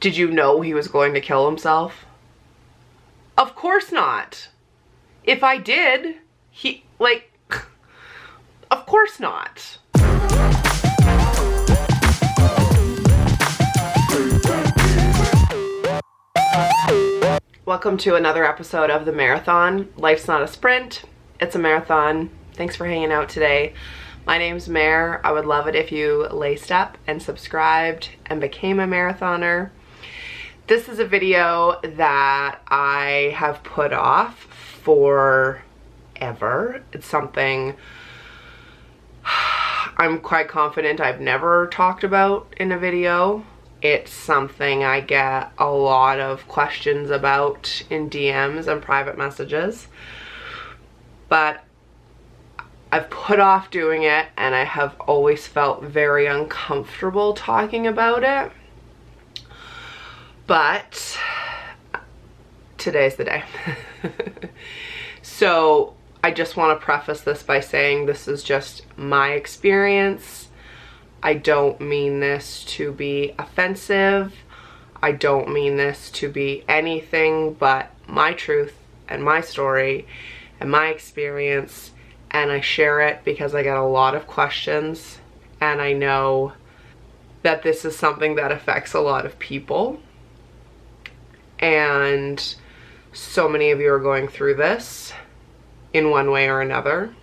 Did you know he was going to kill himself? Of course not. If I did, of course not. Welcome to another episode of the Mareathon. Life's not a sprint, it's a marathon. Thanks for hanging out today. My name's Mare. I would love it if you laced up and subscribed and became a marathoner. This is a video that I have put off forever. It's something I'm quite confident I've never talked about in a video. It's something I get a lot of questions about in DMs and private messages, but I've put off doing it and I have always felt very uncomfortable talking about it. But today's the day. So I just want to preface this by saying this is just my experience. I don't mean this to be offensive. I don't mean this to be anything but my truth and my story and my experience. And I share it because I get a lot of questions and I know that this is something that affects a lot of people. And so many of you are going through this in one way or another.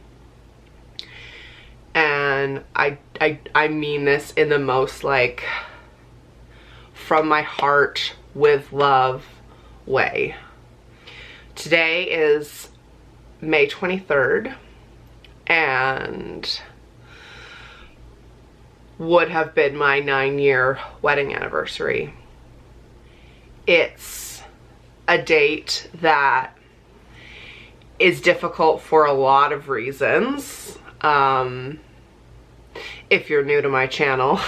And I mean this in the most from my heart with love way. Today is May 23rd and would have been my 9-year wedding anniversary. It's a date that is difficult for a lot of reasons. If you're new to my channel,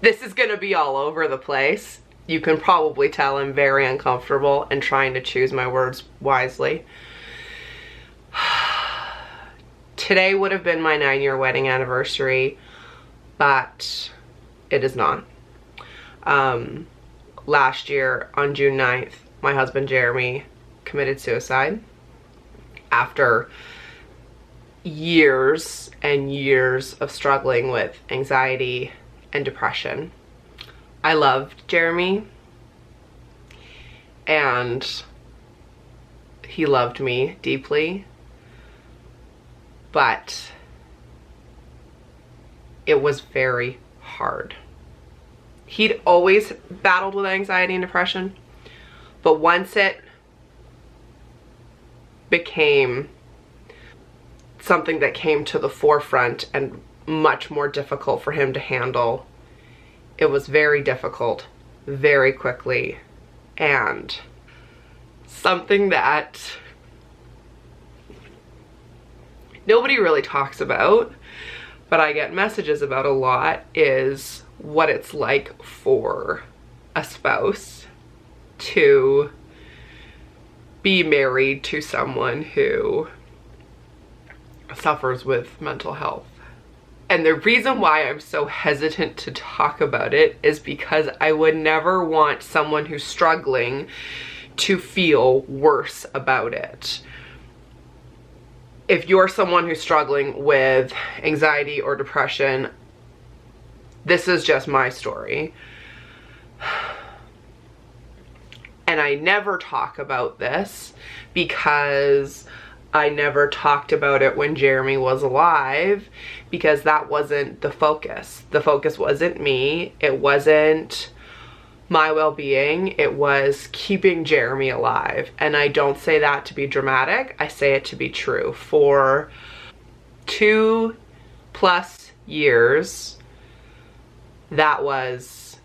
this is gonna be all over the place. You can probably tell I'm very uncomfortable and trying to choose my words wisely. Today would have been my 9-year wedding anniversary, but it is not. Last year on June 9th, my husband Jeremy committed suicide after years and years of struggling with anxiety and depression. I loved Jeremy and he loved me deeply, but it was very hard. He'd always battled with anxiety and depression, but once it became something that came to the forefront and much more difficult for him to handle, it was very difficult, very quickly, and something that nobody really talks about, but I get messages about a lot, is what it's like for a spouse to be married to someone who suffers with mental health. And the reason why I'm so hesitant to talk about it is because I would never want someone who's struggling to feel worse about it. If you're someone who's struggling with anxiety or depression, this is just my story. And I never talk about this because I never talked about it when Jeremy was alive, because that wasn't the focus. The focus wasn't me. It wasn't my well-being. It was keeping Jeremy alive. And I don't say that to be dramatic. I say it to be true. For 2+ years, that was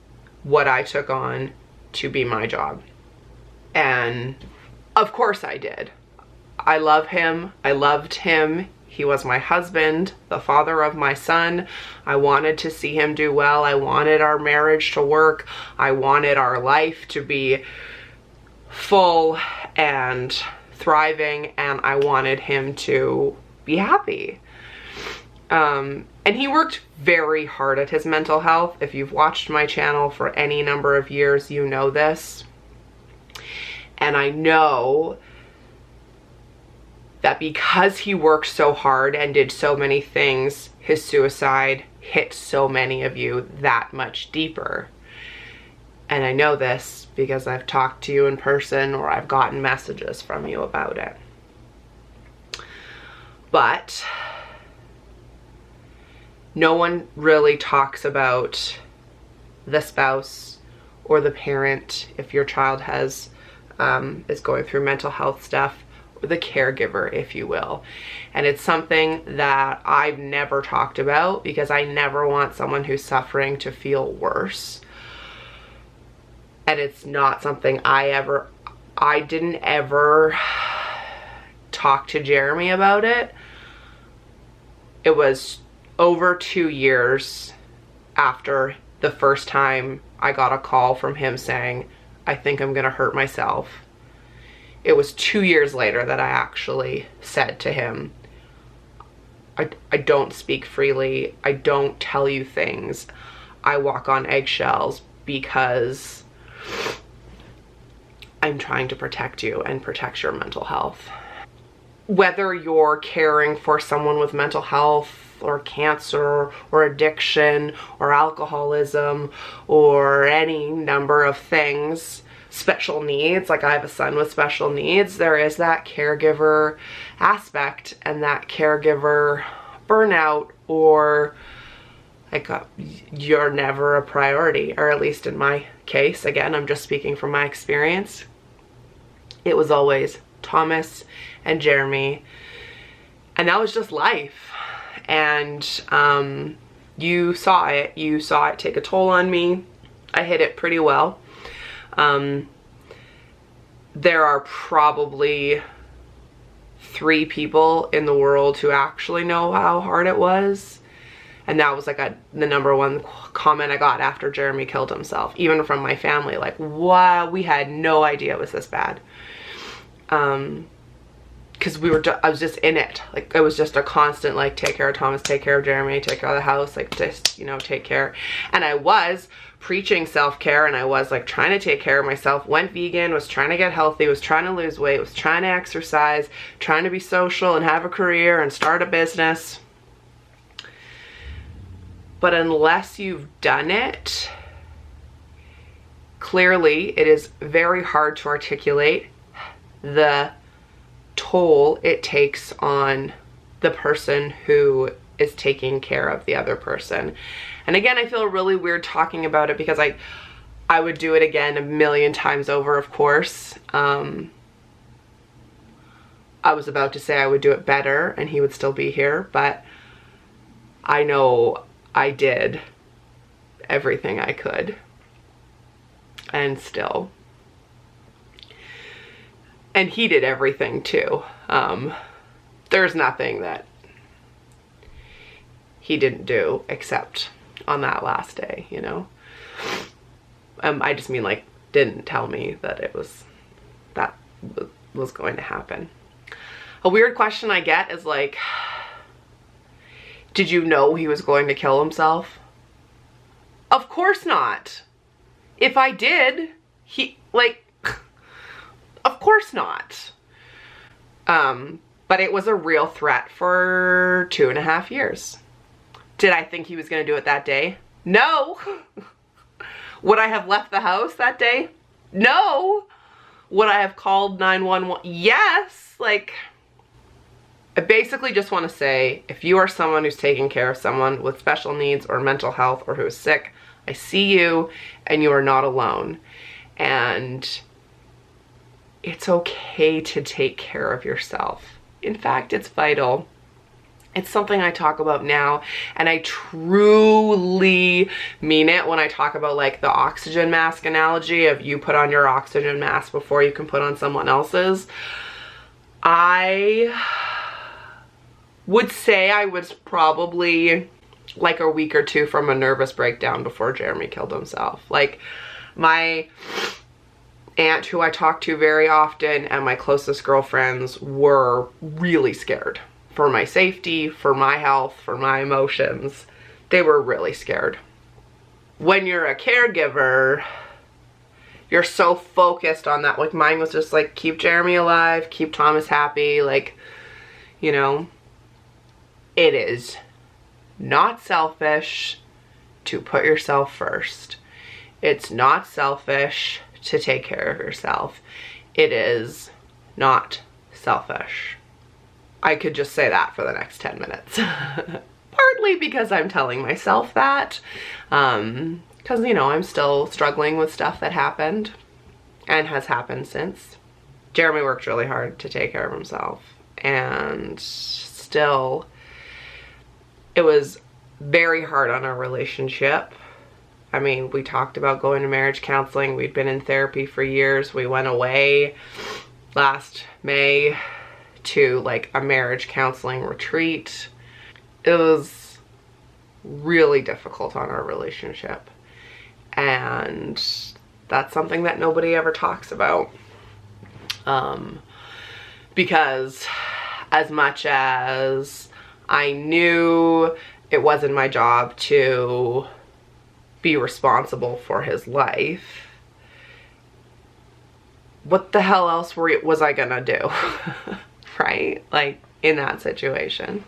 what I took on to be my job. And of course I did. I love him. I loved him. He was my husband, the father of my son. I wanted to see him do well. I wanted our marriage to work. I wanted our life to be full and thriving, and I wanted him to be happy. And he worked very hard at his mental health. If you've watched my channel for any number of years, you know this. And I know that because he worked so hard and did so many things, his suicide hit so many of you that much deeper. And I know this because I've talked to you in person or I've gotten messages from you about it. But no one really talks about the spouse or the parent if your child has is going through mental health stuff, or the caregiver, if you will. And it's something that I've never talked about because I never want someone who's suffering to feel worse. And it's not something I didn't ever talk to Jeremy about it. It was over 2 years after the first time I got a call from him saying, I think I'm gonna hurt myself. It was 2 years later that I actually said to him, I don't speak freely. I don't tell you things. I walk on eggshells because I'm trying to protect you and protect your mental health. Whether you're caring for someone with mental health or cancer or addiction or alcoholism or any number of things, special needs, like I have a son with special needs, there is that caregiver aspect and that caregiver burnout, or like you're never a priority, or at least in my case, again, I'm just speaking from my experience, it was always Thomas and Jeremy, and that was just life. And you saw it take a toll on me. I hid it pretty well. There are probably 3 people in the world who actually know how hard it was. And that was like the number one comment I got after Jeremy killed himself, even from my family, like, wow, we had no idea it was this bad. Because I was just in it. Like, it was just a constant, like, take care of Thomas, take care of Jeremy, take care of the house, like, just, you know, take care. And I was preaching self-care, and I was, like, trying to take care of myself, went vegan, was trying to get healthy, was trying to lose weight, was trying to exercise, trying to be social and have a career and start a business. But unless you've done it, clearly it is very hard to articulate the toll it takes on the person who is taking care of the other person. And again, I feel really weird talking about it because I would do it again a million times over, of course. I was about to say I would do it better and he would still be here, but I know I did everything I could, and still. And he did everything too. There's nothing that he didn't do except on that last day, you know? I just mean, like, didn't tell me that it was, that was going to happen. A weird question I get is like, did you know he was going to kill himself? Of course not. If I did, of course not. But it was a real threat for 2.5 years. Did I think he was going to do it that day? No. Would I have left the house that day? No. Would I have called 911? Yes. Like, I basically just want to say, if you are someone who's taking care of someone with special needs or mental health or who is sick, I see you and you are not alone. And it's okay to take care of yourself. In fact, it's vital. It's something I talk about now, and I truly mean it when I talk about, like, the oxygen mask analogy of you put on your oxygen mask before you can put on someone else's. I would say I was probably like a week or 2 from a nervous breakdown before Jeremy killed himself. Like, my aunt, who I talk to very often, and my closest girlfriends were really scared for my safety, for my health, for my emotions. They were really scared. When you're a caregiver, you're so focused on that. Like, mine was just like, keep Jeremy alive, keep Thomas happy. Like, you know, it is not selfish to put yourself first. It's not selfish to take care of yourself. It is not selfish. I could just say that for the next 10 minutes. Partly because I'm telling myself that. Because, you know, I'm still struggling with stuff that happened and has happened since. Jeremy worked really hard to take care of himself. And still, it was very hard on our relationship. I mean, we talked about going to marriage counseling. We'd been in therapy for years. We went away last May to like a marriage counseling retreat. It was really difficult on our relationship. And that's something that nobody ever talks about. Because as much as I knew it wasn't my job to be responsible for his life, what the hell else was I gonna do? Right? Like, in that situation.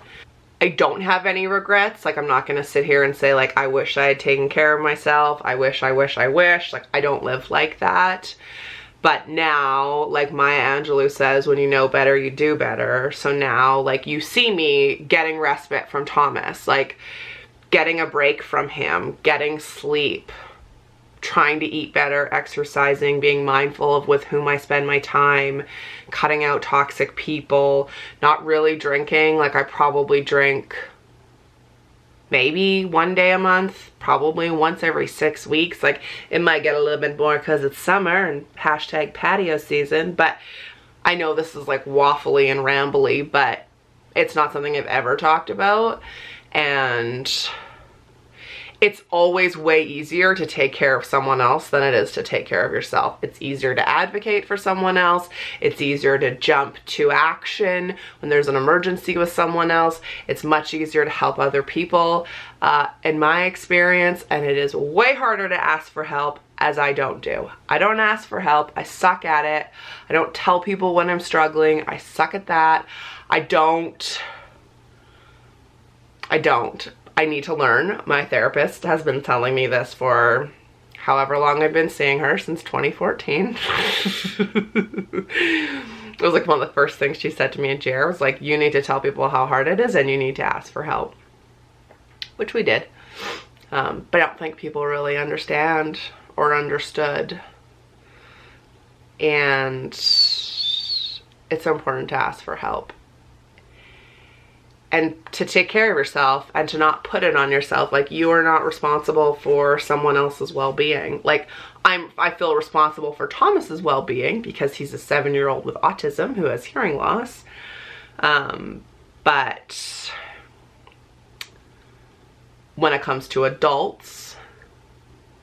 I don't have any regrets. Like, I'm not gonna sit here and say like, I wish I had taken care of myself. I wish. Like, I don't live like that. But now, like Maya Angelou says, when you know better, you do better. So now, like, you see me getting respite from Thomas, like getting a break from him, getting sleep, trying to eat better, exercising, being mindful of with whom I spend my time, cutting out toxic people, not really drinking. Like, I probably drink maybe one day a month, probably once every 6 weeks. Like, it might get a little bit more because it's summer and hashtag patio season, but I know this is like waffly and rambly, but it's not something I've ever talked about. And it's always way easier to take care of someone else than it is to take care of yourself. It's easier to advocate for someone else. It's easier to jump to action when there's an emergency with someone else. It's much easier to help other people, in my experience, and it is way harder to ask for help, as I don't do. I don't ask for help. I suck at it. I don't tell people when I'm struggling. I suck at that. I need to learn. My therapist has been telling me this for however long I've been seeing her, since 2014. It was like one of the first things she said to me in Jer was like, you need to tell people how hard it is and you need to ask for help. Which we did. But I don't think people really understand or understood. And it's important to ask for help. And to take care of yourself and to not put it on yourself. Like, you are not responsible for someone else's well-being. Like, I feel responsible for Thomas's well-being because he's a 7-year-old with autism who has hearing loss. But when it comes to adults,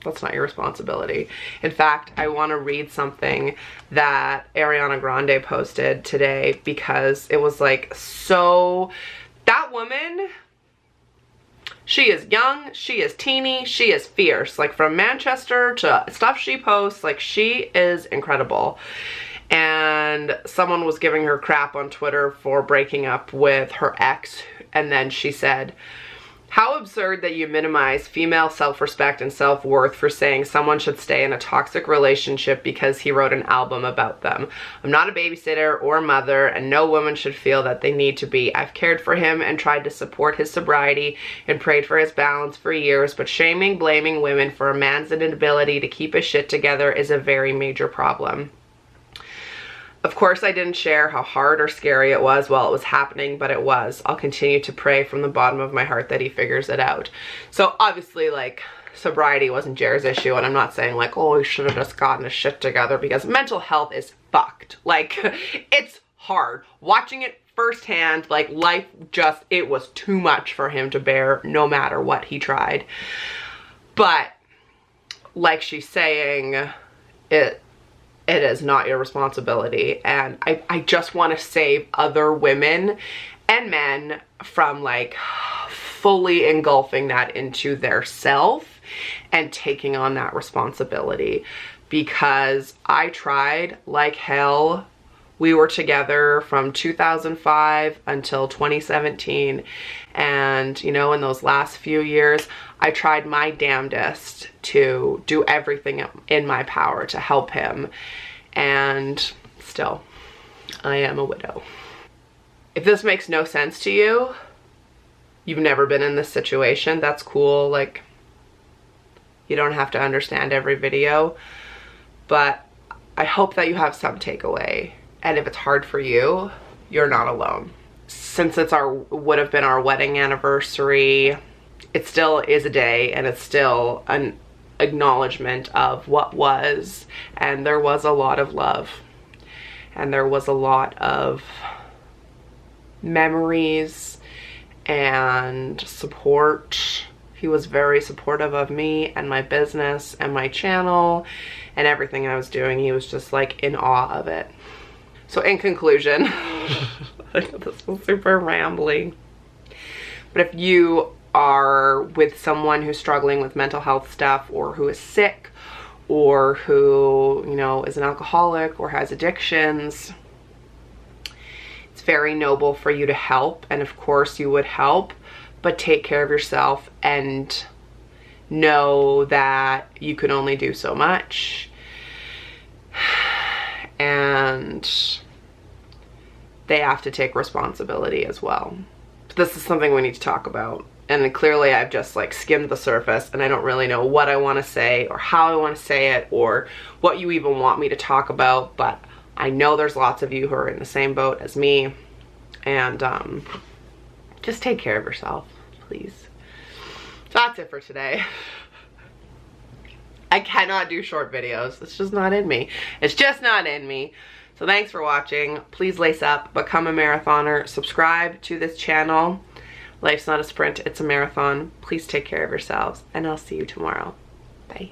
that's not your responsibility. In fact, I want to read something that Ariana Grande posted today because it was like so... That woman, she is young, she is teeny, she is fierce. Like, from Manchester to stuff she posts, like, she is incredible. And someone was giving her crap on Twitter for breaking up with her ex, and then she said, how absurd that you minimize female self-respect and self-worth for saying someone should stay in a toxic relationship because he wrote an album about them. I'm not a babysitter or mother, and no woman should feel that they need to be. I've cared for him and tried to support his sobriety and prayed for his balance for years, but shaming, blaming women for a man's inability to keep his shit together is a very major problem. Of course, I didn't share how hard or scary it was while it was happening, but it was. I'll continue to pray from the bottom of my heart that he figures it out. So obviously, like, sobriety wasn't Jer's issue, and I'm not saying like, oh, he should have just gotten his shit together, because mental health is fucked. Like, it's hard. Watching it firsthand, like, life just, it was too much for him to bear no matter what he tried. But like she's saying, it is not your responsibility. And I just want to save other women and men, from like fully engulfing that into their self and taking on that responsibility. Because I tried like hell. We were together from 2005 until 2017. And, you know, in those last few years, I tried my damnedest to do everything in my power to help him. And still, I am a widow. If this makes no sense to you, you've never been in this situation, that's cool. Like, you don't have to understand every video, but I hope that you have some takeaway. And if it's hard for you, you're not alone. Since it's would have been our wedding anniversary, it still is a day, and it's still an acknowledgement of what was. And there was a lot of love, and there was a lot of memories and support. He was very supportive of me and my business and my channel and everything I was doing. He was just like in awe of it. So in conclusion, this was super rambling, but if you are with someone who's struggling with mental health stuff, or who is sick, or who, you know, is an alcoholic or has addictions, it's very noble for you to help. And of course you would help, but take care of yourself and know that you can only do so much. And they have to take responsibility as well. But this is something we need to talk about. And clearly I've just like skimmed the surface, and I don't really know what I want to say or how I want to say it or what you even want me to talk about. But I know there's lots of you who are in the same boat as me. And just take care of yourself, please. So that's it for today. I cannot do short videos. It's just not in me. It's just not in me. So thanks for watching. Please lace up, become a marathoner, subscribe to this channel. Life's not a sprint, it's a marathon. Please take care of yourselves, and I'll see you tomorrow. Bye.